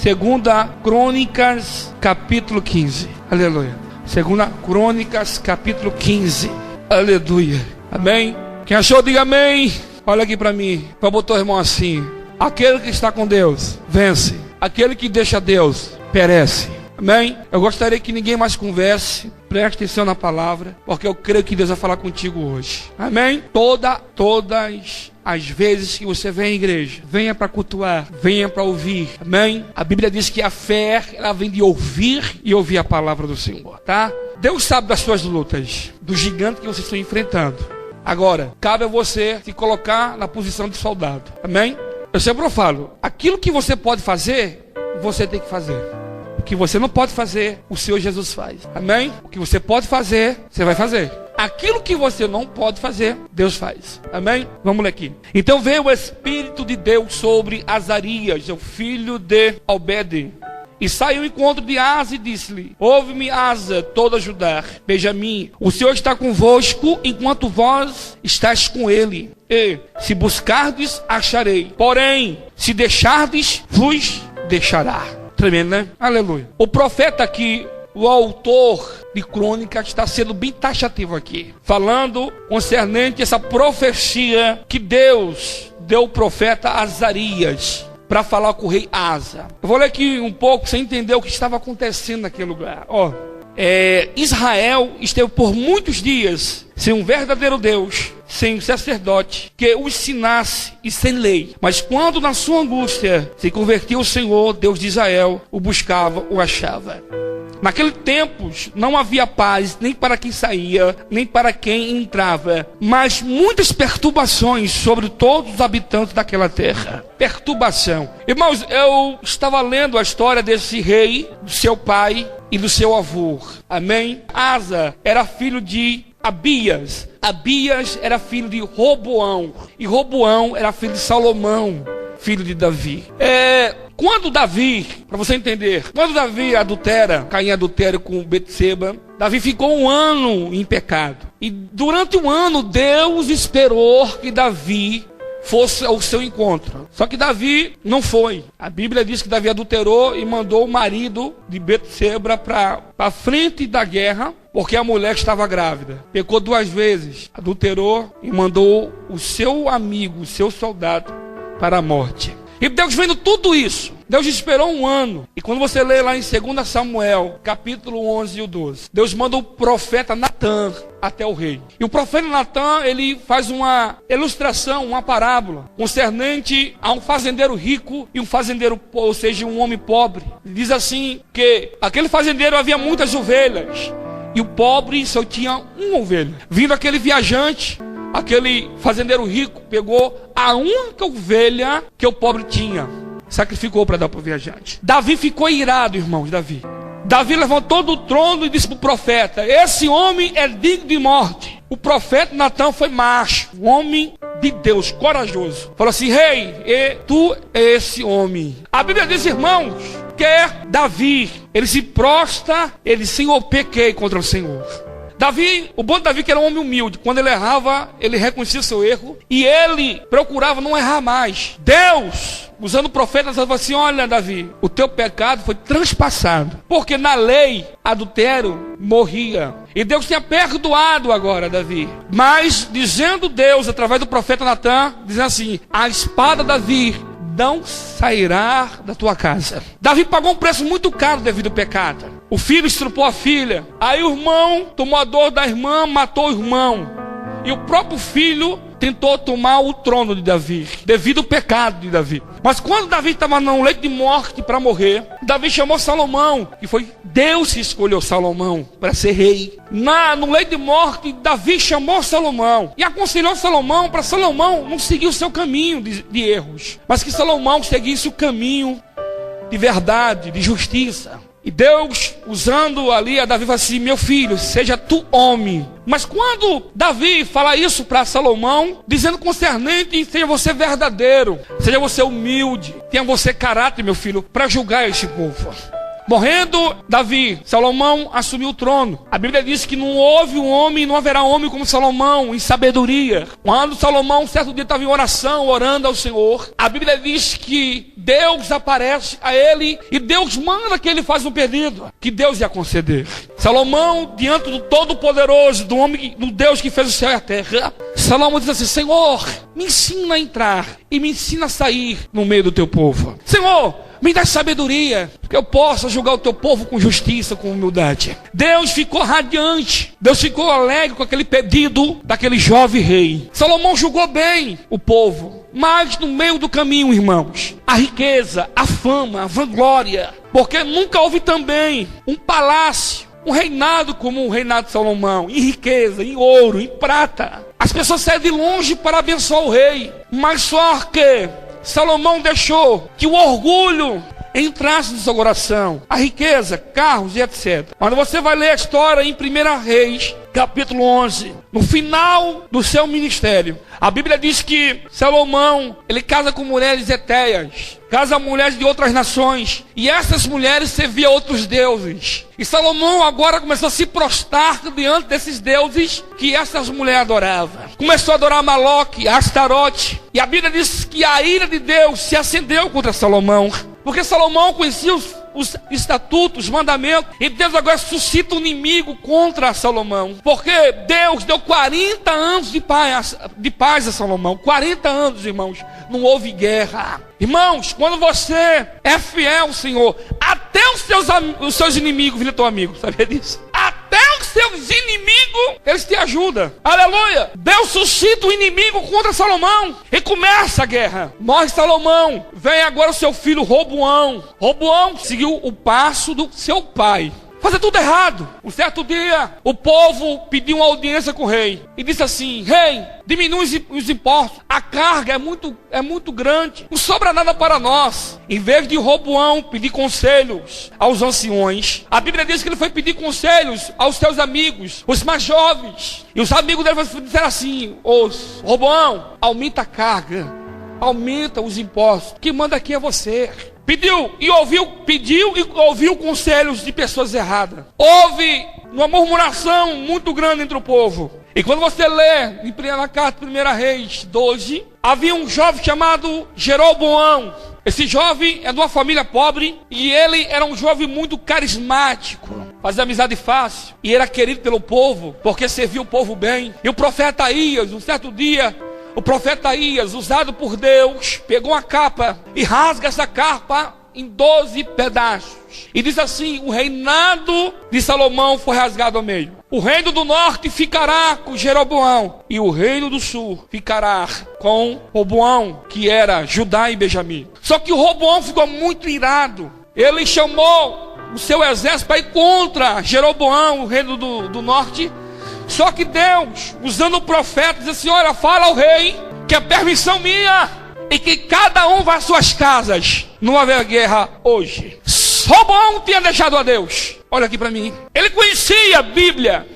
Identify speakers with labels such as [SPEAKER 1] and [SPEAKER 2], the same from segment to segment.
[SPEAKER 1] Segunda Crônicas, capítulo 15. Aleluia. Segunda Crônicas, capítulo 15. Aleluia. Amém? Quem achou, diga amém. Olha aqui para mim. Para botar o irmão assim. Aquele que está com Deus, vence. Aquele que deixa Deus, perece. Amém? Eu gostaria que ninguém mais converse. Preste atenção na palavra, porque eu creio que Deus vai falar contigo hoje. Amém? Todas as vezes que você vem à igreja, venha para cultuar, venha para ouvir. Amém? A Bíblia diz que a fé, ela vem de ouvir e ouvir a palavra do Senhor, tá? Deus sabe das suas lutas, do gigante que você está enfrentando. Agora, cabe a você se colocar na posição de soldado. Amém? Eu sempre falo, aquilo que você pode fazer, você tem que fazer. O que você não pode fazer, o Senhor Jesus faz. Amém? O que você pode fazer, você vai fazer. Aquilo que você não pode fazer, Deus faz. Amém? Vamos ler aqui. Então veio o Espírito de Deus sobre Azarias, o filho de Obed. E saiu ao encontro de Asa e disse-lhe: ouve-me, Asa, todo Judá, Benjamim, o Senhor está convosco enquanto vós estáis com ele. E se buscardes, acharei. Porém, se deixardes, vos deixará. Tremendo, né? Aleluia. O profeta aqui, o autor de Crônicas, está sendo bem taxativo aqui, falando concernente essa profecia que Deus deu ao profeta Azarias para falar com o rei Asa. Eu vou ler aqui um pouco, sem entender o que estava acontecendo naquele lugar. Israel esteve por muitos dias sem um verdadeiro Deus, sem um sacerdote que o ensinasse e sem lei. Mas quando na sua angústia se convertiu o Senhor, Deus de Israel, o buscava, o achava. Naquele tempo não havia paz, nem para quem saía, nem para quem entrava, mas muitas perturbações sobre todos os habitantes daquela terra. Perturbação. Irmãos, eu estava lendo a história desse rei, do seu pai e do seu avô. Amém? Asa era filho de Abias. Abias era filho de Roboão. E Roboão era filho de Salomão, filho de Davi. Quando Davi, para você entender, quando Davi Caim adultera com Betseba, Davi ficou 1 ano em pecado. E durante 1 ano, Deus esperou que Davi fosse ao seu encontro. Só que Davi não foi. A Bíblia diz que Davi adulterou e mandou o marido de Betseba para frente da guerra, porque a mulher estava grávida. Pecou 2 vezes, adulterou e mandou o seu amigo, o seu soldado, para a morte. E Deus vendo tudo isso, Deus esperou 1 ano. E quando você lê lá em 2 Samuel, capítulo 11 e o 12, Deus manda o profeta Natã até o rei. E o profeta Natã, ele faz uma ilustração, uma parábola, concernente a um fazendeiro rico e um fazendeiro, ou seja, um homem pobre. Ele diz assim, que aquele fazendeiro havia muitas ovelhas, e o pobre só tinha 1 ovelha. Vindo aquele viajante, aquele fazendeiro rico pegou a única ovelha que o pobre tinha, sacrificou para dar para o viajante. Davi ficou irado, irmãos. Davi levantou do trono e disse para o profeta: esse homem é digno de morte. O profeta Natã foi macho, um homem de Deus, corajoso. Falou assim: rei, tu é esse homem. A Bíblia diz, irmãos, que Davi, ele se prostra, ele Senhor, pequei contra o Senhor. Davi, o bom de Davi que era um homem humilde. Quando ele errava, ele reconhecia seu erro e ele procurava não errar mais. Deus, usando o profeta, falou assim: olha, Davi, o teu pecado foi transpassado, porque na lei adultério morria. E Deus tinha perdoado agora Davi. Mas dizendo Deus através do profeta Natã, dizendo assim: a espada, Davi, não sairá da tua casa. Davi pagou um preço muito caro devido ao pecado. O filho estrupou a filha. Aí o irmão tomou a dor da irmã, matou o irmão. E o próprio filho tentou tomar o trono de Davi, devido ao pecado de Davi. Mas quando Davi estava no leito de morte para morrer, Davi chamou Salomão, que foi Deus que escolheu Salomão para ser rei. No leito de morte, Davi chamou Salomão e aconselhou Salomão para Salomão não seguir o seu caminho de erros, mas que Salomão seguisse o caminho de verdade, de justiça. E Deus, usando ali a Davi, fala assim: meu filho, seja tu homem. Mas quando Davi fala isso para Salomão, dizendo concernente, seja você verdadeiro, seja você humilde, tenha você caráter, meu filho, para julgar este povo. Morrendo Davi, Salomão assumiu o trono. A Bíblia diz que não houve um homem, não haverá homem como Salomão em sabedoria. Quando Salomão, certo dia, estava em oração, orando ao Senhor, a Bíblia diz que Deus aparece a ele e Deus manda que ele faça um pedido, que Deus ia conceder. Salomão, diante do Todo-Poderoso, do Deus que fez o céu e a terra, Salomão diz assim: Senhor, me ensina a entrar e me ensina a sair no meio do teu povo. Senhor, me dá sabedoria, que eu possa julgar o teu povo com justiça, com humildade. Deus ficou radiante, Deus ficou alegre com aquele pedido daquele jovem rei. Salomão julgou bem o povo, mas no meio do caminho, irmãos, a riqueza, a fama, a vanglória, porque nunca houve também um palácio, um reinado como o reinado de Salomão, em riqueza, em ouro, em prata. As pessoas saíram de longe para abençoar o rei, mas só que Salomão deixou que o orgulho entrasse no seu coração, a riqueza, carros e etc. Quando você vai ler a história em 1 Reis, capítulo 11, no final do seu ministério, a Bíblia diz que Salomão, ele casa com mulheres etéias, casa com mulheres de outras nações, e essas mulheres serviam a outros deuses. E Salomão agora começou a se prostrar diante desses deuses que essas mulheres adoravam. Começou a adorar Maloque, Astarote, e a Bíblia diz que a ira de Deus se acendeu contra Salomão, porque Salomão conhecia os estatutos, os mandamentos, e Deus agora suscita um inimigo contra Salomão, porque Deus deu 40 anos de paz a Salomão. 40 anos, irmãos, não houve guerra. Irmãos, quando você é fiel ao Senhor, até os seus inimigos viram teu amigo, sabia disso? Até os seus inimigos, eles te ajudam. Aleluia! Deus suscita o inimigo contra Salomão e começa a guerra. Morre Salomão, vem agora o seu filho Roboão. Roboão seguiu o passo do seu pai, fazer tudo errado. Um certo dia, o povo pediu uma audiência com o rei e disse assim: rei, diminui os impostos, a carga é muito grande, não sobra nada para nós. Em vez de Roboão pedir conselhos aos anciões, a Bíblia diz que ele foi pedir conselhos aos seus amigos, os mais jovens. E os amigos dele disseram assim: Roboão, aumenta a carga, aumenta os impostos, quem manda aqui é você. Pediu e ouviu conselhos de pessoas erradas. Houve uma murmuração muito grande entre o povo. E quando você lê na carta de 1 Reis 12, havia um jovem chamado Jeroboão. Esse jovem é de uma família pobre e ele era um jovem muito carismático, fazia amizade fácil e era querido pelo povo, porque servia o povo bem. E o profeta Aías, um certo dia, o profeta Aías, usado por Deus, pegou uma capa e rasga essa capa em 12 pedaços. E diz assim: o reinado de Salomão foi rasgado ao meio. O reino do norte ficará com Jeroboão, e o reino do sul ficará com Roboão, que era Judá e Benjamim. Só que o Roboão ficou muito irado. Ele chamou o seu exército para ir contra Jeroboão, o reino do norte. Só que Deus, usando o profeta, diz assim: olha, fala ao rei que é permissão minha e que cada um vá às suas casas. Não haverá guerra hoje. Roboão tinha deixado a Deus. Olha aqui para mim. Ele conhecia a Bíblia,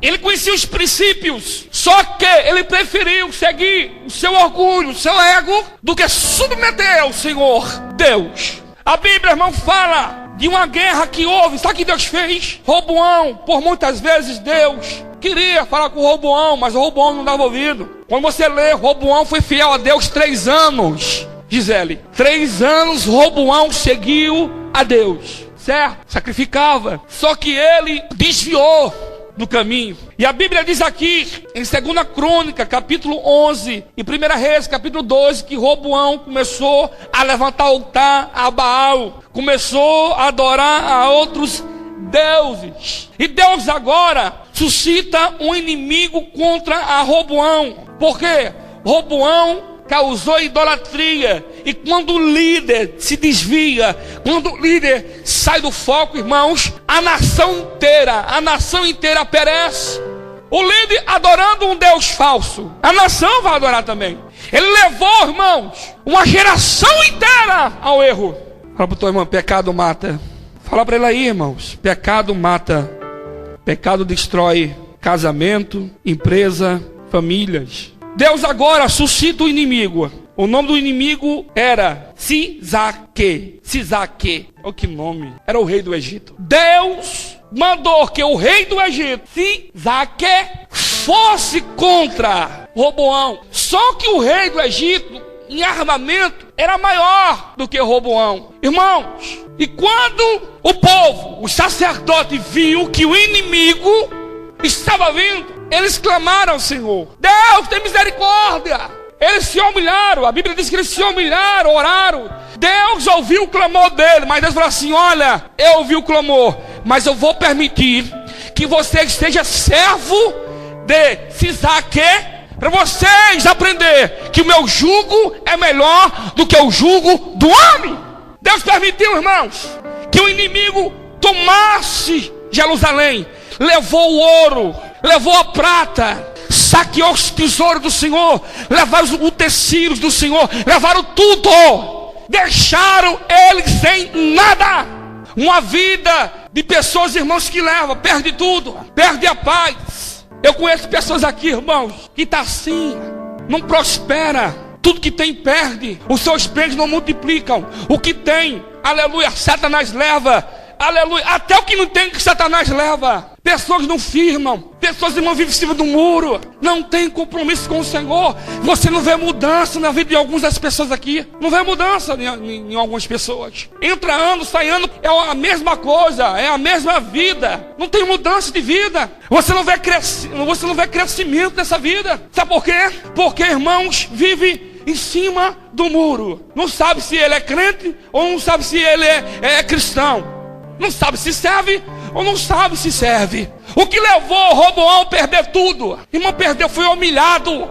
[SPEAKER 1] ele conhecia os princípios, só que ele preferiu seguir o seu orgulho, o seu ego, do que submeter ao Senhor Deus. A Bíblia, irmão, fala de uma guerra que houve. Sabe o que Deus fez? Roboão, por muitas vezes Deus queria falar com o Roboão, mas o Roboão não dava ouvido. Quando você lê, Roboão foi fiel a Deus 3 anos. Gisele, 3 anos Roboão seguiu a Deus, certo? Sacrificava. Só que ele desviou do caminho. E a Bíblia diz aqui, em 2 Crônica, capítulo 11, e 1 Reis, capítulo 12, que Roboão começou a levantar altar a Baal, começou a adorar a outros deuses. E Deus agora suscita um inimigo contra a Roboão, porque Roboão causou idolatria. E quando o líder se desvia, quando o líder sai do foco, irmãos, a nação inteira perece. O líder adorando um Deus falso, a nação vai adorar também. Ele levou, irmãos, uma geração inteira ao erro. Fala para o teu irmão: pecado mata. Fala para ele aí, irmãos: pecado mata. Pecado destrói casamento, empresa, famílias. Deus agora suscita o inimigo. O nome do inimigo era Sisaque. Olha que nome. Era o rei do Egito. Deus mandou que o rei do Egito, Sisaque, fosse contra Roboão. Só que o rei do Egito, em armamento, era maior do que Roboão. Irmãos, e quando o povo, os sacerdotes, viu que o inimigo estava vindo, eles clamaram ao Senhor: Deus, tem misericórdia. Eles se humilharam, a Bíblia diz que eles se humilharam, oraram. Deus ouviu o clamor dele, mas Deus falou assim: olha, eu ouvi o clamor, mas eu vou permitir que você seja servo de Sisaque, para vocês aprender que o meu jugo é melhor do que o jugo do homem. Deus permitiu, irmãos, que o inimigo tomasse Jerusalém, levou o ouro, levou a prata, saqueou os tesouros do Senhor, levaram os utensílios do Senhor, levaram tudo, deixaram eles sem nada. Uma vida de pessoas, irmãos, que leva, perde tudo, perde a paz. Eu conheço pessoas aqui, irmãos, que está assim, não prospera, tudo que tem perde, os seus bens não multiplicam, o que tem, aleluia, Satanás leva, aleluia, até o que não tem que Satanás leva. Pessoas não firmam, pessoas, irmãos, vivem em cima do muro, não tem compromisso com o Senhor. Você não vê mudança na vida de algumas das pessoas aqui, não vê mudança em algumas pessoas. Entra ano, sai ano, é a mesma coisa, é a mesma vida, não tem mudança de vida. Você não vê crescimento nessa vida. Sabe por quê? Porque, irmãos, vive em cima do muro, não sabe se ele é crente ou não sabe se ele é cristão, não sabe se serve ou não sabe se serve. O que levou Roboão a perder tudo? Irmão, perdeu, foi humilhado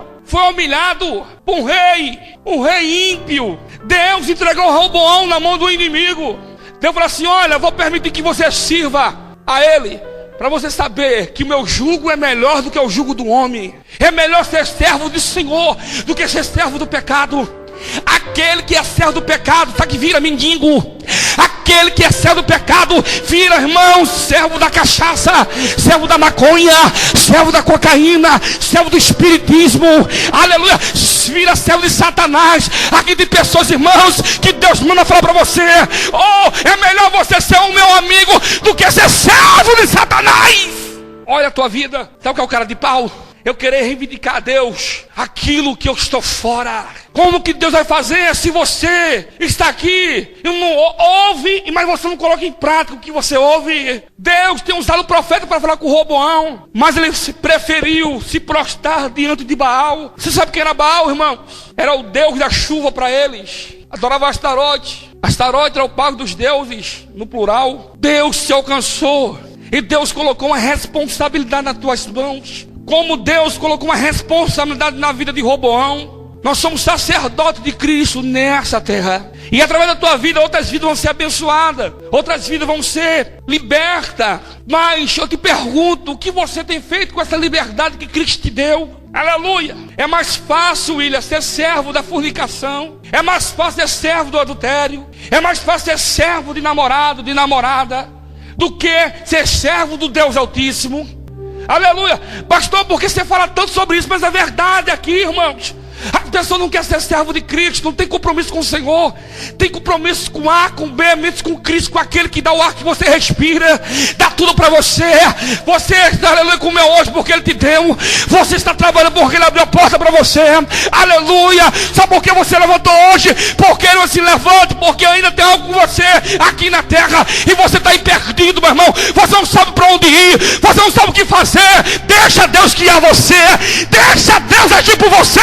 [SPEAKER 1] por um rei ímpio. Deus entregou Roboão na mão do inimigo. Deus falou assim: olha, eu vou permitir que você sirva a ele, para você saber que o meu jugo é melhor do que o jugo do homem. É melhor ser servo do Senhor do que ser servo do pecado. Aquele que é servo do pecado, sabe que vira mendigo. Aquele que é servo do pecado vira, irmãos, servo da cachaça, servo da maconha, servo da cocaína, servo do espiritismo, aleluia, vira servo de Satanás. Aqui tem pessoas, irmãos, que Deus manda falar para você: oh, é melhor você ser o meu amigo do que ser servo de Satanás. Olha a tua vida, sabe o que é o cara de pau? Eu querer reivindicar a Deus aquilo que eu estou fora. Como que Deus vai fazer se você está aqui e não ouve, mas você não coloca em prática o que você ouve? Deus tem usado o profeta para falar com o Roboão, mas ele preferiu se prostrar diante de Baal. Você sabe quem era Baal, irmãos? Era o Deus da chuva para eles. Adorava Astarote. Astarote era o pai dos deuses, no plural. Deus se alcançou e Deus colocou uma responsabilidade nas tuas mãos. Como Deus colocou uma responsabilidade na vida de Roboão. Nós somos sacerdotes de Cristo nessa terra. E através da tua vida, outras vidas vão ser abençoadas, outras vidas vão ser libertas. Mas eu te pergunto, o que você tem feito com essa liberdade que Cristo te deu? Aleluia! É mais fácil, William, ser servo da fornicação. É mais fácil ser servo do adultério. É mais fácil ser servo de namorado, de namorada, do que ser servo do Deus Altíssimo. Aleluia, pastor, por que você fala tanto sobre isso? Mas é verdade aqui, irmãos. A pessoa não quer ser servo de Cristo, não tem compromisso com o Senhor, tem compromisso com A, com B, menos com Cristo, com aquele que dá o ar que você respira, dá tudo para você. Você está, aleluia, comeu hoje porque Ele te deu. Você está trabalhando porque Ele abriu a porta para você. Aleluia. Sabe por que você levantou hoje? Porque Ele se levanta, porque ainda tem algo com você aqui na terra e você está aí perdido, meu irmão. Você não sabe para onde ir, você não sabe o que fazer. Deixa Deus guiar você, deixa Deus agir por você.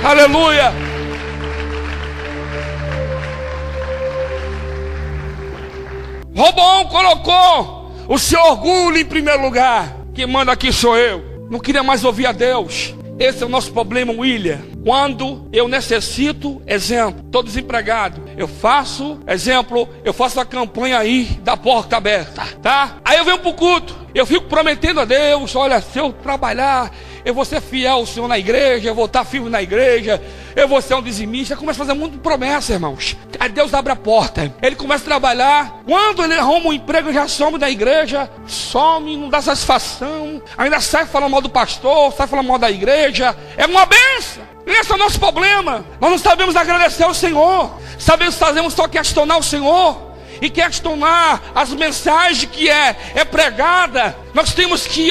[SPEAKER 1] Aleluia. Roboão colocou o seu orgulho em primeiro lugar. Quem manda aqui sou eu. Não queria mais ouvir a Deus. Esse é o nosso problema, William. Quando eu necessito, exemplo, estou desempregado, eu faço a campanha aí da porta aberta, tá? Aí eu venho pro culto, eu fico prometendo a Deus: olha, se eu trabalhar, eu vou ser fiel ao Senhor na igreja, eu vou estar firme na igreja, eu vou ser um dizimista. Começa a fazer muito promessa, irmãos. Aí Deus abre a porta, ele começa a trabalhar. Quando ele arruma um emprego, ele já some da igreja, some, não dá satisfação, ainda sai falando mal do pastor, sai falando mal da igreja. É uma bênção. Esse é o nosso problema. Nós não sabemos agradecer ao Senhor, sabemos só questionar o Senhor e questionar as mensagens que é pregada. Nós temos que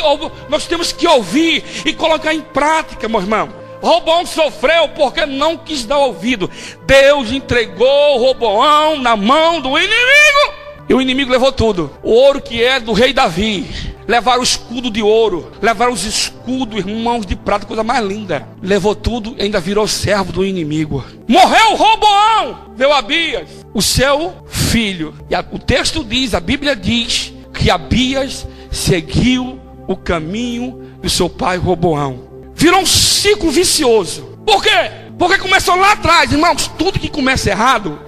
[SPEAKER 1] ouvir e colocar em prática, meu irmão. Roboão sofreu porque não quis dar ouvido. Deus entregou Roboão na mão do inimigo, e o inimigo levou tudo. O ouro que é do rei Davi, levaram o escudo de ouro, levaram os escudos, irmãos, de prata, coisa mais linda. Levou tudo e ainda virou servo do inimigo. Morreu Roboão, veio Abias, o seu filho. E o texto diz, a Bíblia diz, que Abias seguiu o caminho do seu pai Roboão. Virou um ciclo vicioso. Por quê? Porque começou lá atrás, irmãos. Tudo que começa errado,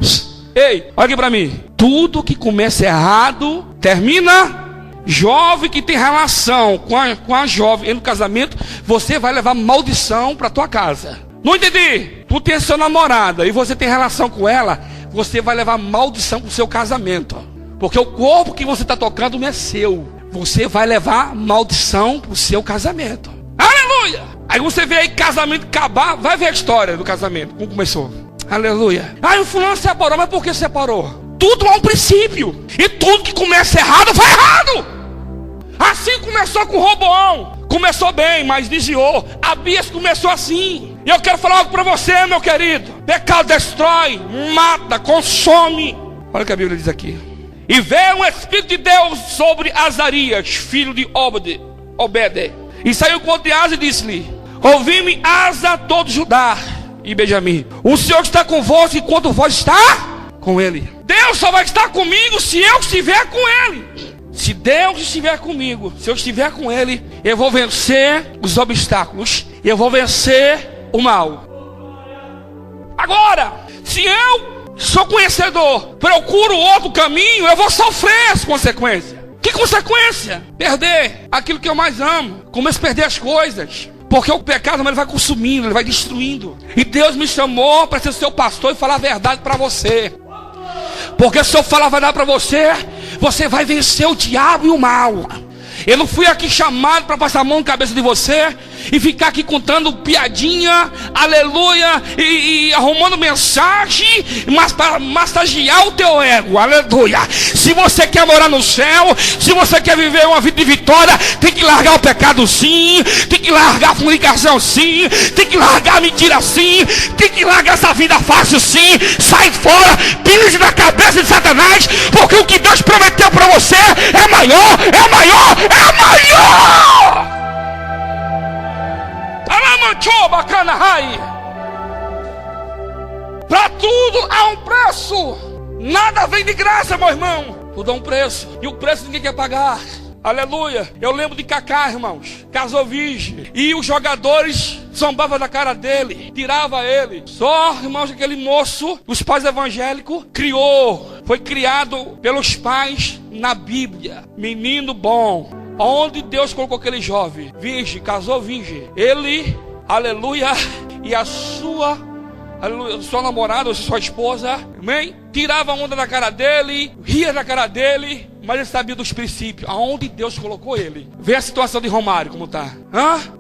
[SPEAKER 1] ei, olha aqui para mim. Tudo que começa errado termina. Jovem que tem relação com a jovem no casamento, você vai levar maldição para tua casa. Não entendi? Tu tem sua namorada e você tem relação com ela, você vai levar maldição para o seu casamento. Porque o corpo que você está tocando não é seu. Você vai levar maldição para o seu casamento. Aleluia! Aí você vê aí casamento acabar, vai ver a história do casamento, como começou. Aleluia! Aí o fulano separou, mas por que separou? Tudo há um princípio, e tudo que começa errado, vai errado. Assim começou com Roboão. Começou bem, mas desviou. Abias começou assim. E eu quero falar algo para você, meu querido. Pecado destrói, mata, consome. Olha o que a Bíblia diz aqui. E veio o Espírito de Deus sobre Azarias, filho de Obed. E saiu contra Asa e disse-lhe: ouvi-me, Asa, todo Judá e Benjamim. O Senhor está convosco enquanto vós está com ele. Deus só vai estar comigo se eu estiver com ele. Se Deus estiver comigo, se eu estiver com ele, eu vou vencer os obstáculos, eu vou vencer o mal. Agora, se eu sou conhecedor, procuro outro caminho, eu vou sofrer as consequências. Que consequência? Perder aquilo que eu mais amo. Começo a perder as coisas. Porque o pecado ele vai consumindo, ele vai destruindo. E Deus me chamou para ser seu pastor e falar a verdade para você. Porque se eu falar a verdade para você, você vai vencer o diabo e o mal. Eu não fui aqui chamado para passar a mão na cabeça de você e ficar aqui contando piadinha, aleluia, e arrumando mensagem, mas para massagear o teu ego, aleluia. Se você quer morar no céu, se você quer viver uma vida de vitória, tem que largar o pecado sim, tem que largar a fornicação sim, tem que largar a mentira sim, tem que largar essa vida fácil sim. Sai fora, pise na cabeça de Satanás, porque o que Deus prometeu para você é maior, é maior, é maior. Para tudo há um preço. Nada vem de graça, meu irmão. Tudo há um preço. E o preço ninguém quer pagar. Aleluia. Eu lembro de Kaká, irmãos. Casou virgem. E os jogadores zombavam da cara dele, tirava ele. Só, irmãos, aquele moço, os pais evangélicos, foi criado pelos pais na Bíblia. Menino bom. Onde Deus colocou aquele jovem? Virgem, casou virgem. Ele, aleluia, e a sua, aleluia, sua namorada, ou sua esposa, amém? Tirava a onda da cara dele, ria da cara dele, mas ele sabia dos princípios, aonde Deus colocou ele. Vê a situação de Romário como tá.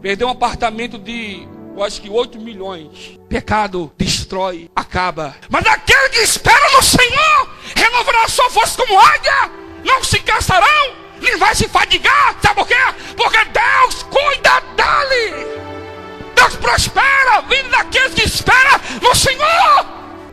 [SPEAKER 1] Perdeu um apartamento de, eu acho que 8 milhões. Pecado destrói, acaba. Mas aquele que espera no Senhor renovará a sua força como águia, não se cansarão, nem vai se fadigar. Sabe por quê? Porque Deus cuida dele. Deus prospera, vindo daqueles que esperam no Senhor.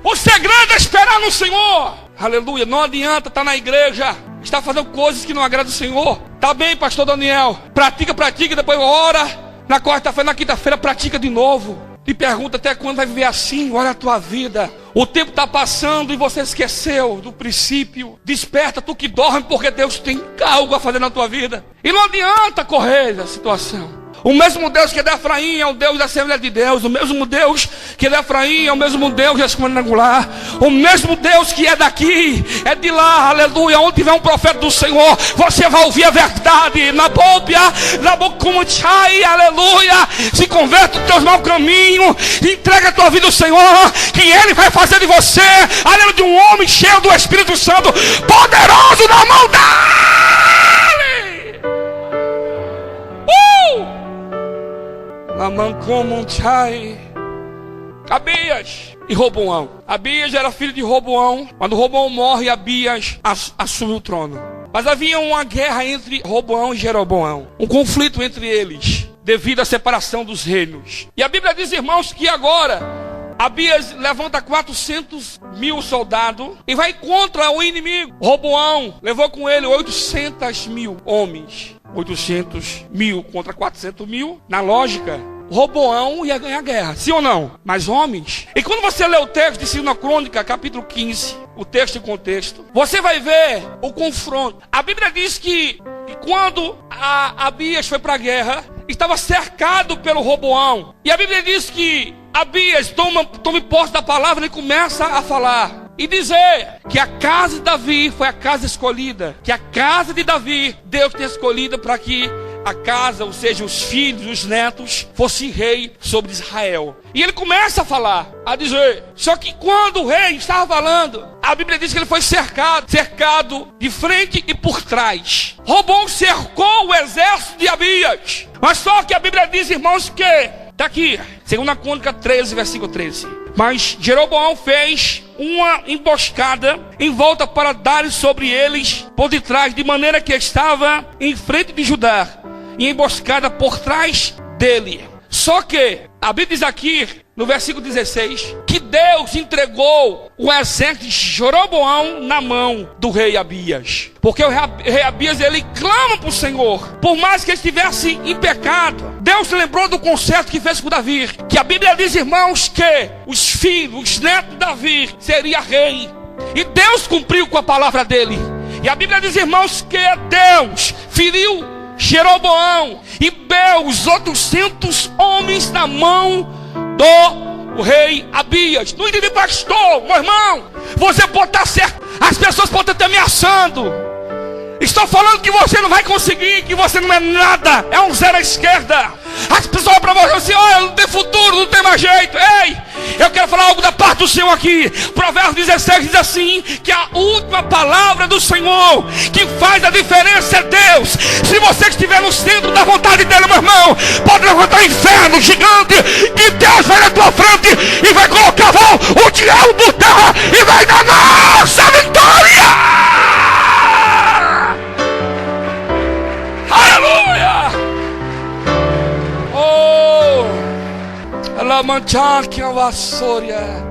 [SPEAKER 1] O segredo é esperar no Senhor. Aleluia. Não adianta estar na igreja, estar fazendo coisas que não agradam o Senhor. Tá bem, pastor Daniel, pratica, depois ora. Na quarta-feira, na quinta-feira, pratica de novo. Te pergunta até quando vai viver assim. Olha a tua vida. O tempo está passando e você esqueceu do princípio. Desperta, tu que dorme, porque Deus tem algo a fazer na tua vida. E não adianta correr da situação. O mesmo Deus que é de Efraim é o Deus da Assembleia de Deus. O mesmo Deus que é de Efraim é o mesmo Deus da Quadrangular. O mesmo Deus que é daqui, é de lá, aleluia. Onde tiver um profeta do Senhor, você vai ouvir a verdade. Na Bóbia, na Bocumunchai, aleluia. Se converte dos teus maus caminhos, entrega a tua vida ao Senhor, que Ele vai fazer de você, aleluia, de um homem cheio do Espírito Santo, poderoso na mão dele. Abias e Roboão. Abias era filho de Roboão. Quando Roboão morre, Abias assume o trono. Mas havia uma guerra entre Roboão e Jeroboão, um conflito entre eles, devido à separação dos reinos. E a Bíblia diz, irmãos, que agora Abias levanta 400.000 soldados e vai contra o inimigo. Roboão levou com ele 800.000 homens. 800.000 contra 400.000. Na lógica, Roboão ia ganhar a guerra, sim ou não? Mas homens. E quando você lê o texto de 2 Crônica, capítulo 15, o texto e contexto, você vai ver o confronto. A Bíblia diz que quando Abias foi para a guerra, estava cercado pelo Roboão. E a Bíblia diz que Abias toma posse da palavra e começa a falar e dizer que a casa de Davi foi a casa escolhida, que a casa de Davi Deus tinha escolhida para que a casa, ou seja, os filhos, os netos, fosse rei sobre Israel. E ele começa a falar, a dizer, só que quando o rei estava falando, a Bíblia diz que ele foi cercado de frente e por trás. Roboão cercou o exército de Abias. Mas só que a Bíblia diz, irmãos, que está aqui, 2 Crônica 13, versículo 13. Mas Jeroboão fez uma emboscada em volta para dar sobre eles por detrás, de maneira que estava em frente de Judá e emboscada por trás dele. Só que a Bíblia diz aqui no versículo 16 que Deus entregou o exército de Jeroboão na mão do rei Abias, porque o rei Abias, ele clama para o Senhor, por mais que ele estivesse em pecado. Deus se lembrou do concerto que fez com Davi, que a Bíblia diz, irmãos, que os filhos, os netos de Davi seria rei, e Deus cumpriu com a palavra dele. E a Bíblia diz, irmãos, que Deus feriu Jeroboão e deu os 800 homens na mão do rei Abias. Não entendi, pastor, meu irmão. Você pode estar certo, as pessoas podem estar ameaçando. Estou falando que você não vai conseguir, que você não é nada, é um zero à esquerda. As pessoas para você assim, olha, não tem futuro, não tem mais jeito. Ei, eu quero falar algo da parte do Senhor aqui. Provérbios 16 diz assim, que a última palavra do Senhor, que faz a diferença, é Deus. Se você estiver no centro da vontade dele, meu irmão, pode levantar o inferno gigante, e Deus vai na tua frente e vai colocar o diabo por terra e vai dar nossa vitória. Aleluia! Oh! Ela manchar que a vassoura.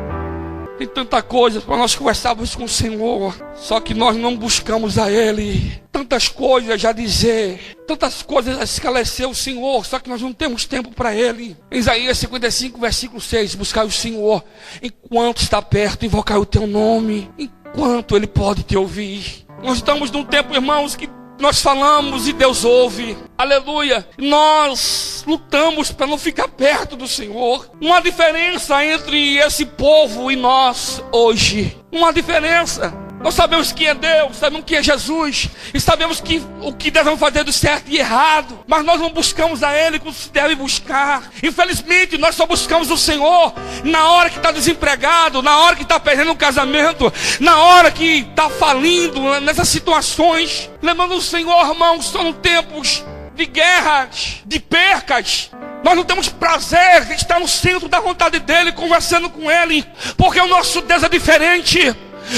[SPEAKER 1] Tem tanta coisa para nós conversarmos com o Senhor, só que nós não buscamos a Ele. Tantas coisas a dizer, tantas coisas a esclarecer o Senhor, só que nós não temos tempo para Ele. Em Isaías 55, versículo 6, buscar o Senhor enquanto está perto, invocar o teu nome, enquanto Ele pode te ouvir. Nós estamos num tempo, irmãos, que nós falamos e Deus ouve, aleluia. Nós lutamos para não ficar perto do Senhor. Uma diferença entre esse povo e nós hoje, uma diferença. Nós sabemos quem é Deus, sabemos quem é Jesus, e sabemos o que devemos fazer do certo e errado, mas nós não buscamos a Ele como se deve buscar. Infelizmente, nós só buscamos o Senhor na hora que está desempregado, na hora que está perdendo um casamento, na hora que está falindo, nessas situações. Lembrando o Senhor, irmãos, são tempos de guerras, de percas. Nós não temos prazer de estar no centro da vontade dEle, conversando com Ele, porque o nosso Deus é diferente.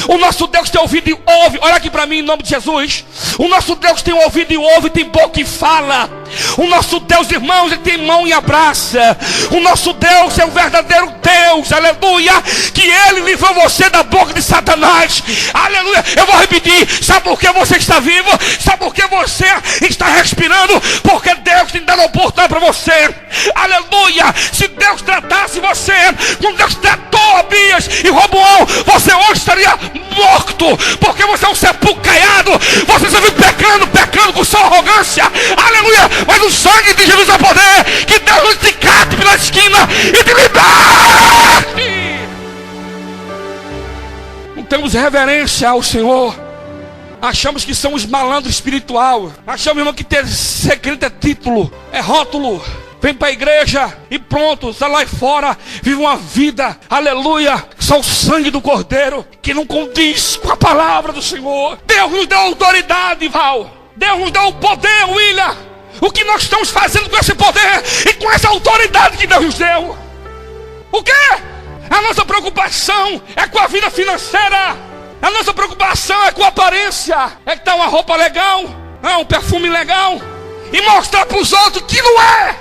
[SPEAKER 1] O nosso Deus tem ouvido e ouve. Olha aqui para mim em nome de Jesus. O nosso Deus tem ouvido e ouve, tem boca e fala. O nosso Deus, irmãos, ele tem mão e abraça. O nosso Deus é um verdadeiro Deus, aleluia, que Ele livrou você da boca de Satanás, aleluia. Eu vou repetir, sabe por que você está vivo? Sabe por que você está respirando? Porque Deus tem dado a oportunidade para você, aleluia. Se Deus tratasse você como Deus tratou Abias e Roboão, você hoje estaria morto, porque você é um sepulcro caiado. Você só vive pecando com sua arrogância. Aleluia. Mas o sangue de Jesus é poder. Que Deus te cate pela esquina e te liberte. Não temos reverência ao Senhor. Achamos que somos malandro espiritual. Achamos, irmão, que ter segredo é título, é rótulo. Vem para a igreja e pronto, sai lá fora, vive uma vida, aleluia, só o sangue do Cordeiro, que não condiz com a palavra do Senhor. Deus nos deu autoridade, Val. Deus nos deu o poder, William. O que nós estamos fazendo com esse poder e com essa autoridade que Deus nos deu? O quê? A nossa preocupação é com a vida financeira. A nossa preocupação é com a aparência. É que tá uma roupa legal, um perfume legal, e mostrar para os outros que não é.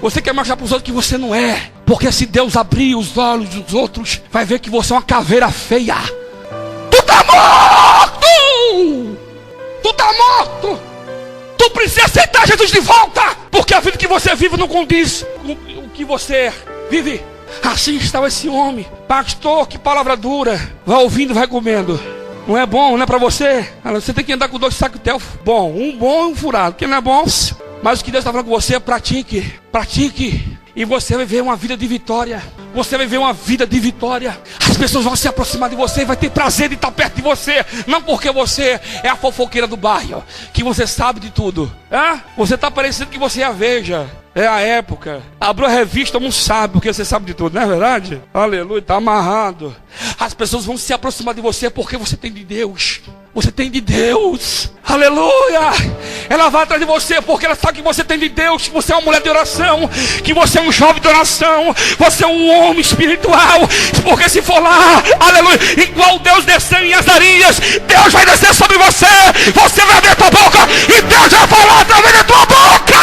[SPEAKER 1] Você quer mostrar para os outros que você não é. Porque se Deus abrir os olhos dos outros, vai ver que você é uma caveira feia. Tu tá morto! Tu tá morto! Tu precisa aceitar Jesus de volta. Porque a vida que você vive não condiz com o que você vive. Assim estava esse homem. Pastor, que palavra dura. Vai ouvindo, vai comendo. Não é bom, não é para você? Você tem que andar com 2 sacos de telfo. Bom e um furado. Que não é bom. Mas o que Deus está falando com você, pratique. Pratique. E você vai ver uma vida de vitória. Você vai ver uma vida de vitória. As pessoas vão se aproximar de você e vai ter prazer de estar perto de você. Não porque você é a fofoqueira do bairro, que você sabe de tudo. Você está parecendo que você é a Veja. É a época. Abriu a revista, não sabe, porque você sabe de tudo, não é verdade? Aleluia, está amarrado. As pessoas vão se aproximar de você porque você tem de Deus. Você tem de Deus. Aleluia. Ela vai atrás de você porque ela sabe que você tem de Deus. Que você é uma mulher de oração. Que você é um jovem de oração. Você é um homem espiritual. Porque se for lá, aleluia, igual Deus desceu em Azarias, Deus vai descer sobre você. Você vai abrir a tua boca e Deus vai falar através da tua boca.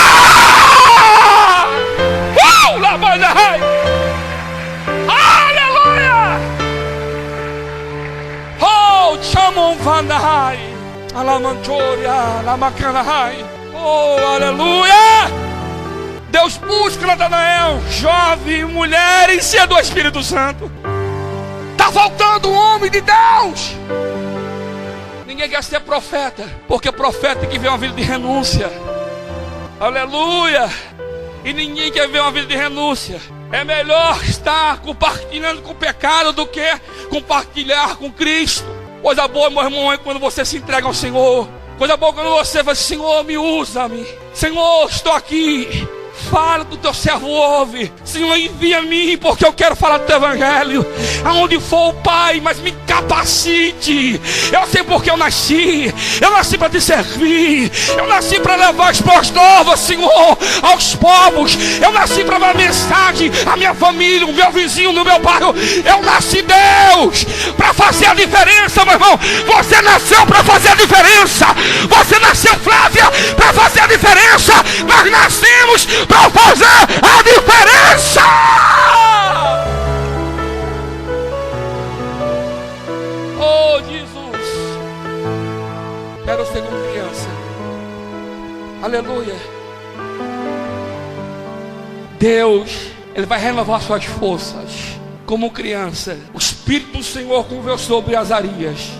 [SPEAKER 1] Aleluia. Chamam Vandahai, Alamanchoria, Lamacanahai. Oh, aleluia! Deus busca Natanael, jovem, mulher, e se do Espírito Santo. Está faltando um homem de Deus. Ninguém quer ser profeta, porque profeta tem que ver uma vida de renúncia. Aleluia! E ninguém quer ver uma vida de renúncia. É melhor estar compartilhando com o pecado do que compartilhar com Cristo. Coisa boa, meu irmão, é quando você se entrega ao Senhor. Coisa boa quando você fala, Senhor, me usa-me. Senhor, estou aqui. Fala que o teu servo ouve. Senhor, envia-me, porque eu quero falar do teu evangelho. Aonde for o Pai, mas me capacite. Eu sei porque eu nasci. Eu nasci para te servir. Eu nasci para levar as boas novas, Senhor, aos povos. Eu nasci para dar mensagem à minha família, o meu vizinho, no meu bairro. Eu nasci, Deus, para fazer a diferença, meu irmão. Você nasceu para fazer a diferença. Você nasceu, Flávia, para fazer a diferença. Nós nascemos para fazer a diferença. Oh, Jesus, quero ser como criança. Aleluia. Deus, Ele vai renovar suas forças como criança. O Espírito do Senhor conveio sobre Azarias.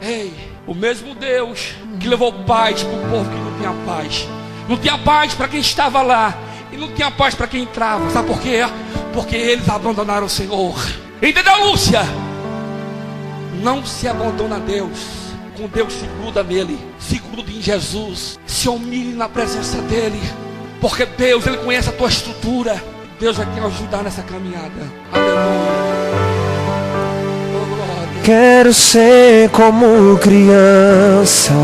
[SPEAKER 1] Ei, o mesmo Deus que levou paz para o povo que não tinha paz. Não tinha paz para quem estava lá. E não tinha paz para quem entrava. Sabe por quê? Porque eles abandonaram o Senhor. Entendeu, Lúcia? Não se abandona a Deus. Com Deus se gruda nele. Se gruda em Jesus. Se humilhe na presença dele. Porque Deus, Ele conhece a tua estrutura. Deus vai te ajudar nessa caminhada. Aleluia. Oh, glória.
[SPEAKER 2] Quero ser como criança,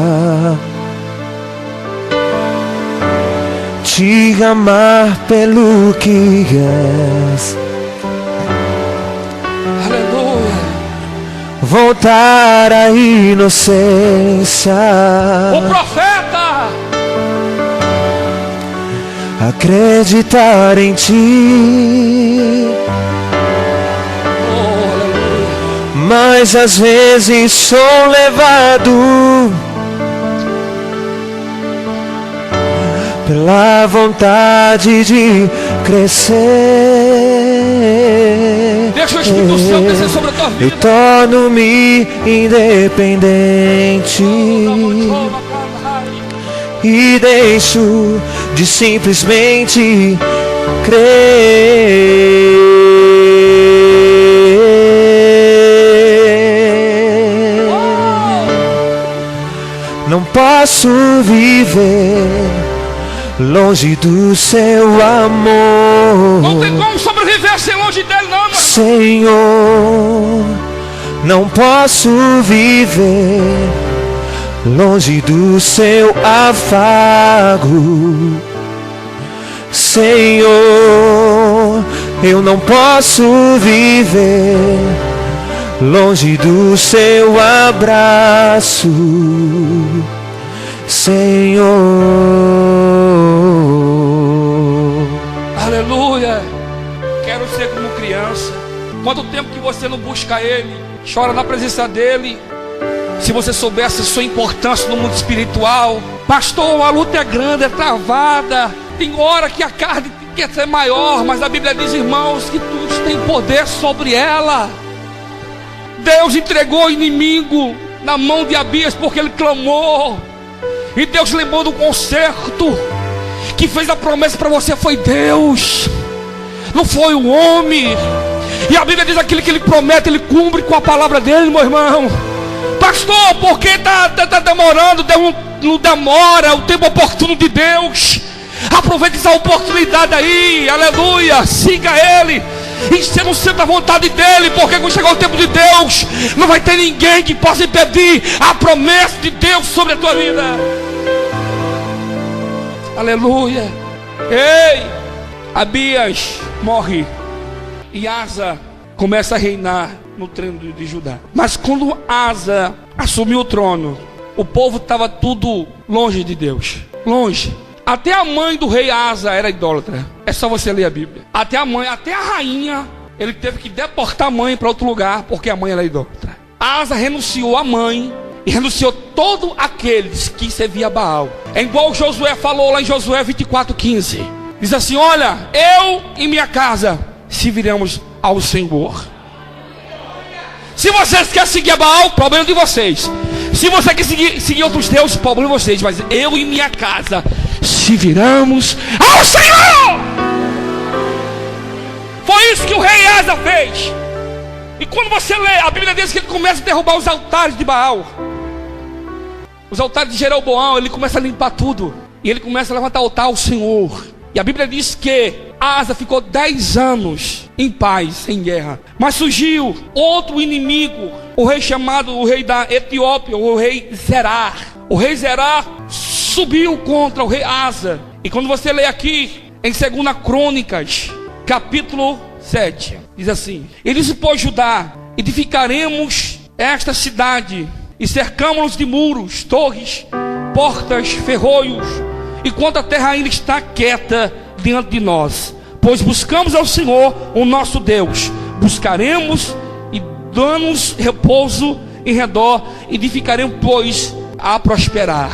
[SPEAKER 2] te amar pelo que és.
[SPEAKER 1] Aleluia.
[SPEAKER 2] Voltar à inocência.
[SPEAKER 1] O profeta.
[SPEAKER 2] Acreditar em ti.
[SPEAKER 1] Oh, aleluia.
[SPEAKER 2] Mas às vezes sou levado pela vontade de crescer.
[SPEAKER 1] Deixa o Espírito Santo descer sobre a tua vida.
[SPEAKER 2] Eu torno-me independente e deixo de simplesmente crer. Não posso viver longe do seu amor.
[SPEAKER 1] Não tem como sobreviver sem longe dele, não, mano.
[SPEAKER 2] Senhor, não posso viver longe do seu afago. Senhor, eu não posso viver longe do seu abraço. Senhor.
[SPEAKER 1] Aleluia. Quero ser como criança. Quanto tempo que você não busca Ele, chora na presença dEle. Se você soubesse a sua importância no mundo espiritual. Pastor, a luta é grande, é travada. Tem hora que a carne quer ser maior, mas a Bíblia diz, irmãos, que Deus tem poder sobre ela. Deus entregou o inimigo na mão de Abias porque ele clamou. E Deus lembrou do concerto. Que fez a promessa para você foi Deus, não foi o homem. E a Bíblia diz aquilo que ele promete, ele cumpre com a palavra dele, meu irmão. Pastor, por que tá demorando? Deus não demora, o tempo oportuno de Deus. Aproveite essa oportunidade aí, aleluia. Siga Ele e seja no centro da vontade dEle, porque quando chegar o tempo de Deus, não vai ter ninguém que possa impedir a promessa de Deus sobre a tua vida. Aleluia. Ei, Abias morre e Asa começa a reinar no trono de Judá. Mas quando Asa assumiu o trono, o povo estava tudo longe de Deus, longe. Até a mãe do rei Asa era idólatra. É só você ler a Bíblia. Até a mãe, até a rainha, ele teve que deportar a mãe para outro lugar, porque a mãe era idólatra. Asa renunciou a mãe e renunciou todos aqueles que serviam a Baal. É igual Josué falou lá em Josué 24:15. Diz assim: olha, eu e minha casa serviremos ao Senhor. Se vocês querem seguir a Baal, problema de vocês. Se você quer seguir outros deuses, problema de vocês. Mas eu e minha casa serviremos ao Senhor. Foi isso que o rei Asa fez. E quando você lê, a Bíblia diz que ele começa a derrubar os altares de Baal, os altares de Jeroboão. Ele começa a limpar tudo. E ele começa a levantar altar ao Senhor. E a Bíblia diz que Asa ficou 10 anos em paz, em guerra. Mas surgiu outro inimigo, o rei chamado, o rei da Etiópia, o rei Zerar. O rei Zerar subiu contra o rei Asa. E quando você lê aqui em 2 Crônicas, capítulo 7, diz assim: e disse, pois, Judá, edificaremos esta cidade e cercamos-nos de muros, torres, portas, ferrolhos, enquanto a terra ainda está quieta diante de nós, pois buscamos ao Senhor, o nosso Deus. Buscaremos e damos repouso em redor, edificaremos, pois, a prosperar.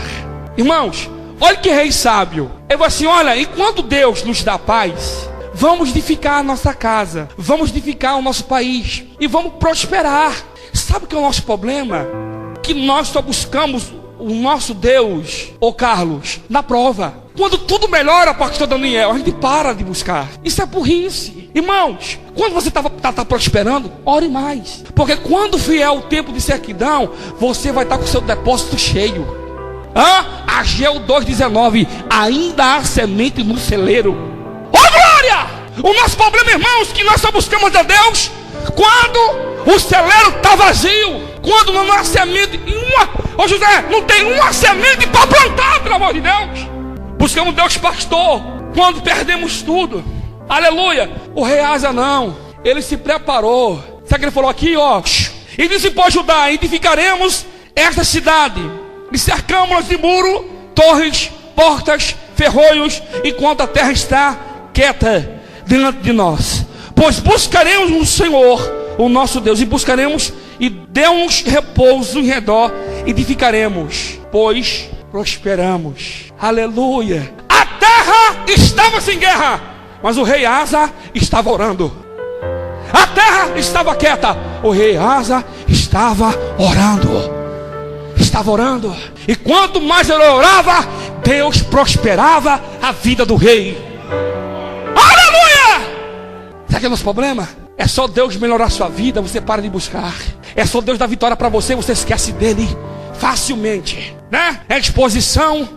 [SPEAKER 1] Irmãos, olha que rei sábio. Ele falou assim: olha, enquanto Deus nos dá paz, vamos edificar a nossa casa, vamos edificar o nosso país e vamos prosperar. Sabe o que é o nosso problema? Que nós só buscamos o nosso Deus, ô Carlos, na prova. Quando tudo melhora, pastor Daniel, a gente para de buscar. Isso é burrice. Irmãos, quando você está prosperando, ore mais. Porque quando vier o tempo de sequidão, você vai estar com o seu depósito cheio. Ageu 2,19, ainda há semente no celeiro. Glória! O nosso problema, irmãos, que nós só buscamos a Deus quando o celeiro está vazio. Quando não há semente ô José, não tem uma semente para plantar, pelo amor de Deus. Buscamos Deus, pastor, quando perdemos tudo. Aleluia. O rei Asa não, ele se preparou. Sabe o que ele falou aqui, ó? E disse, pois, Judá, edificaremos esta cidade e cercamos-nos de muro, torres, portas, ferrolhos, enquanto a terra está quieta diante de nós. Pois buscaremos o Senhor, o nosso Deus, e buscaremos e demos repouso em redor, edificaremos, pois prosperamos. Aleluia. A terra estava sem guerra, mas o rei Asa estava orando. A terra estava quieta. O rei Asa estava orando. Estava orando. E quanto mais ele orava, Deus prosperava a vida do rei. Aleluia! Sabe que é o nosso problema? É só Deus melhorar a sua vida, você para de buscar. É só Deus dar vitória para você, você esquece dele facilmente, né? É exposição,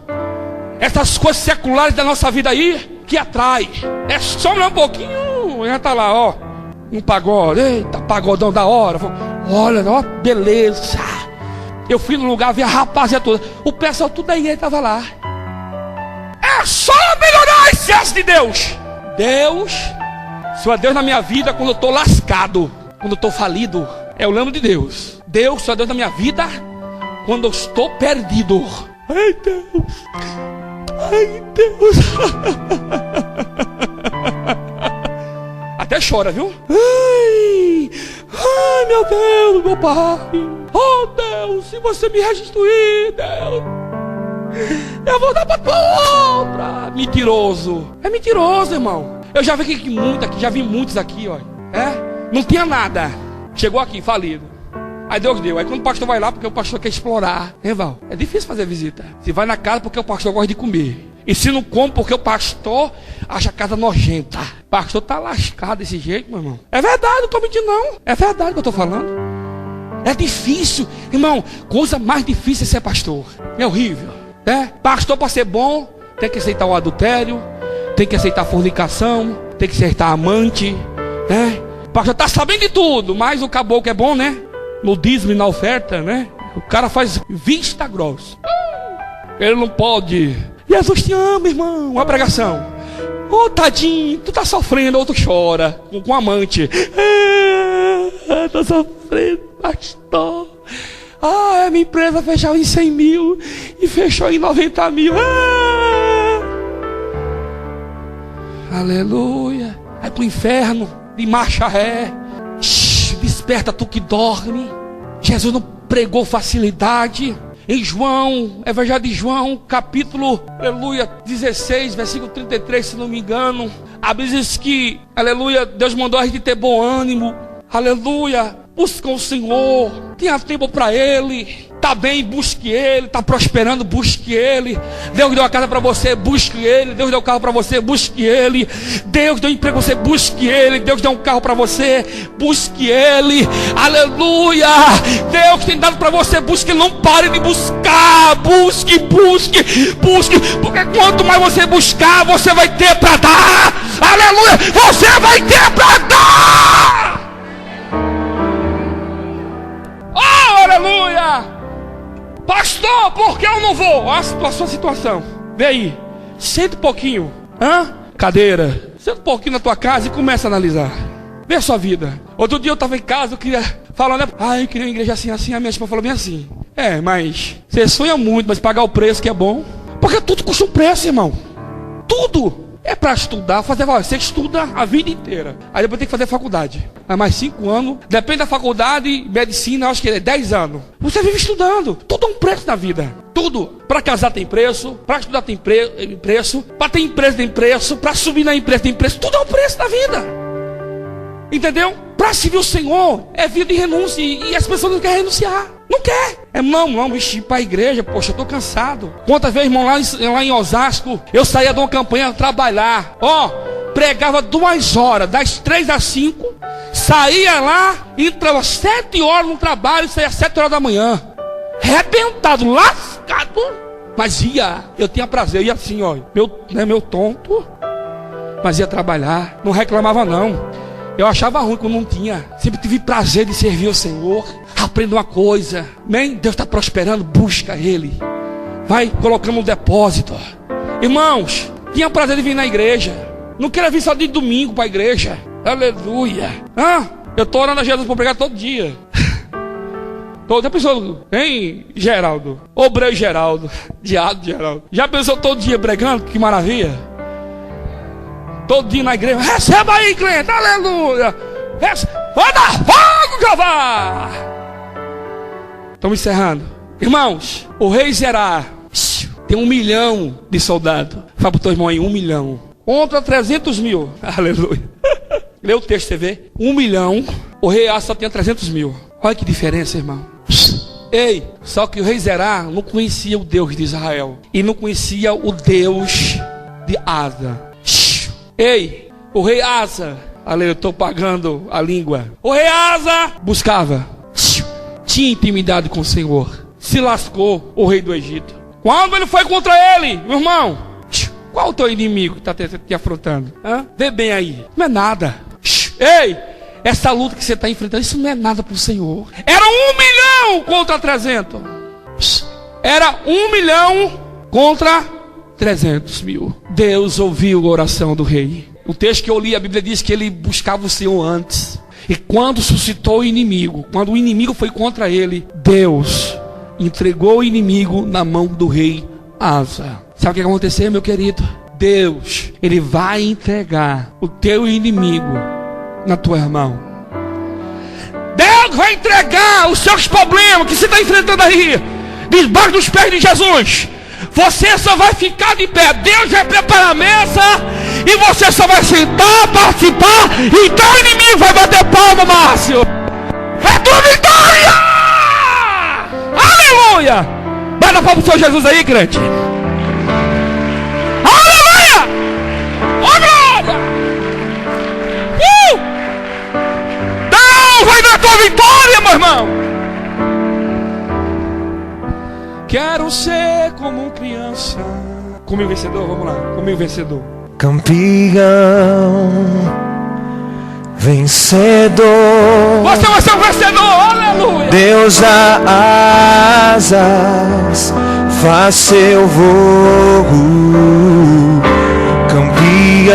[SPEAKER 1] essas coisas seculares da nossa vida aí que atrai. É só olhar um pouquinho, já tá lá, ó, um pagode, eita, pagodão da hora. Olha, ó, beleza. Eu fui no lugar, vi a rapaziada toda, o pessoal tudo aí estava lá. É só melhorar a essência de Deus. Deus, só é Deus na minha vida quando eu estou lascado, quando eu estou falido. Eu lembro de Deus. Deus só é Deus na minha vida quando eu estou perdido. Ai, Deus. Ai, Deus. Até chora, viu? Ai, ai, meu Deus, meu Pai. Oh, Deus, se você me restituir, Deus, eu vou dar para tua obra. Mentiroso. É mentiroso, irmão. Eu já vi aqui muito aqui, já vi muitos aqui, ó. Não tinha nada. Chegou aqui, falido. Aí Deus deu. Aí quando o pastor vai lá, porque o pastor quer explorar, Val, é difícil fazer visita. Se vai na casa porque o pastor gosta de comer. E se não come porque o pastor acha a casa nojenta. O pastor tá lascado desse jeito, meu irmão. É verdade, não tô mentindo não. É verdade o que eu tô falando. É difícil, irmão. Coisa mais difícil é ser pastor. É horrível, né? Pastor para ser bom, tem que aceitar o adultério, tem que aceitar a fornicação, tem que aceitar amante, né? O pastor tá sabendo de tudo, mas o caboclo é bom, né? No dízimo e na oferta, né? O cara faz vista grossa. Ele não pode. Jesus te ama, irmão. Uma pregação. Ô, tadinho, tu tá sofrendo, ou tu chora com amante. Tô sofrendo, pastor. A minha empresa fechou em 100 mil e fechou em 90 mil. Aleluia. Vai pro inferno de marcha ré. Desperta tu que dorme. Jesus não pregou facilidade. Em João, Evangelho de João, capítulo, aleluia, 16, versículo 33, se não me engano, a Bíblia diz que, aleluia, Deus mandou a gente ter bom ânimo, aleluia, busca o Senhor, tenha tempo para Ele, tá bem, busque Ele, tá prosperando, busque Ele. Deus deu a casa para você, busque Ele. Deus deu o carro para você, busque Ele. Deus deu emprego para você, busque Ele. Deus deu um carro para você, busque Ele. Aleluia. Deus tem dado para você, busque. Não pare de buscar. Busque, porque quanto mais você buscar, você vai ter para dar. Aleluia. Você vai ter para dar. Oh, aleluia. Pastor, por que eu não vou? A sua situação. Vem aí, senta um pouquinho. Cadeira. Senta um pouquinho na tua casa e começa a analisar. Vê a sua vida. Outro dia eu estava em casa, eu queria falar, né? Eu queria uma igreja assim, assim. A minha esposa falou bem assim. Mas você sonha muito, mas pagar o preço que é bom. Porque tudo custa um preço, irmão. Tudo. É para estudar, você estuda a vida inteira. Aí depois tem que fazer faculdade. Mais 5 anos. Depende da faculdade, medicina, acho que é 10 anos. Você vive estudando. Tudo é um preço na vida. Tudo. Para casar tem preço. Para estudar tem preço. Para ter empresa tem preço. Para subir na empresa tem preço. Tudo é um preço da vida. Entendeu? Para servir o Senhor é vida de renúncia. E as pessoas não querem renunciar. Não quer. Não, bicho, ir para a igreja, poxa, eu tô cansado. Quantas vezes, irmão, lá em Osasco, eu saía de uma campanha trabalhar. Pregava 2 horas, das 3 às 5. Saía lá, entrava 7 horas no trabalho e saía 7 horas da manhã. Arrebentado, lascado. Mas eu tinha prazer, ia assim, meu tonto. Mas ia trabalhar, não reclamava não. Eu achava ruim quando não tinha. Sempre tive prazer de servir o Senhor. Aprenda uma coisa. Amém? Deus está prosperando, busca Ele. Vai colocando um depósito. Irmãos, tinha prazer de vir na igreja. Não quero vir só de domingo para a igreja. Aleluia. Eu estou orando a Jesus para pregar todo dia. Já pensou, hein, Geraldo? Obreiro Geraldo. Diado Geraldo. Já pensou todo dia pregando? Que maravilha. Todo dia na igreja. Receba aí, crente. Aleluia. Vai dar fogo, Jeová. Estamos encerrando. Irmãos, o rei Zerá tem 1 milhão de soldados. Fala para o teu irmão aí, 1 milhão. Contra 300 mil. Aleluia. Lê o texto, você vê. 1 milhão. O rei Asa só tinha 300 mil. Olha que diferença, irmão. Ei, só que o rei Zerá não conhecia o Deus de Israel. E não conhecia o Deus de Asa. Ei, o rei Asa, ali eu estou pagando a língua. O rei Asa buscava, tinha intimidade com o Senhor. Se lascou o rei do Egito. Quando ele foi contra ele, meu irmão, qual o teu inimigo que está te afrontando? Vê bem aí, não é nada. Ei, essa luta que você está enfrentando, isso não é nada para o Senhor. Era 1 milhão contra 300. Era 1 milhão contra 300 mil. Deus ouviu a oração do rei. O texto que eu li, a Bíblia diz que ele buscava o Senhor antes. E quando suscitou o inimigo, quando o inimigo foi contra ele, Deus entregou o inimigo na mão do rei Asa. Sabe o que aconteceu, meu querido? Deus, ele vai entregar o teu inimigo na tua mão. Deus vai entregar os seus problemas que você está enfrentando aí, debaixo dos pés de Jesus. Você só vai ficar de pé. Deus vai preparar a mesa e você só vai sentar, participar, e teu inimigo vai bater palma, Márcio. É tua vitória! Aleluia! Bata palma pro Senhor Jesus aí, crente. Aleluia! Oh, glória! Deus vai dar a tua vitória, meu irmão. Quero ser como criança. Comigo vencedor, vamos lá. Comigo vencedor.
[SPEAKER 2] Campeão, vencedor.
[SPEAKER 1] Você vai ser um vencedor, aleluia.
[SPEAKER 2] Deus dá asas, faz seu voo. Campeão,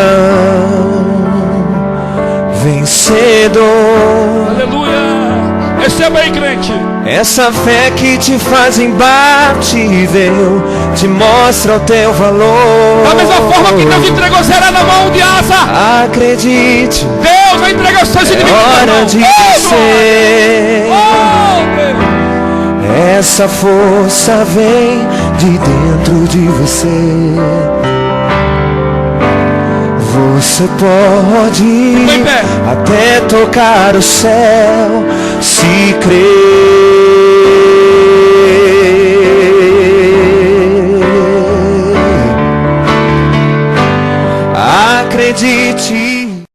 [SPEAKER 2] vencedor.
[SPEAKER 1] Aleluia. Receba aí, crente.
[SPEAKER 2] Essa fé que te faz imbatível, te mostra o teu valor.
[SPEAKER 1] Da mesma forma que Deus entregou Zerá na mão de Asa,
[SPEAKER 2] acredite,
[SPEAKER 1] Deus vai entregar os seus inimigos na
[SPEAKER 2] hora
[SPEAKER 1] mão.
[SPEAKER 2] de vencer.
[SPEAKER 1] Deus.
[SPEAKER 2] Essa força vem de dentro de você. Você pode
[SPEAKER 1] Foi em pé.
[SPEAKER 2] até tocar o céu, se crer.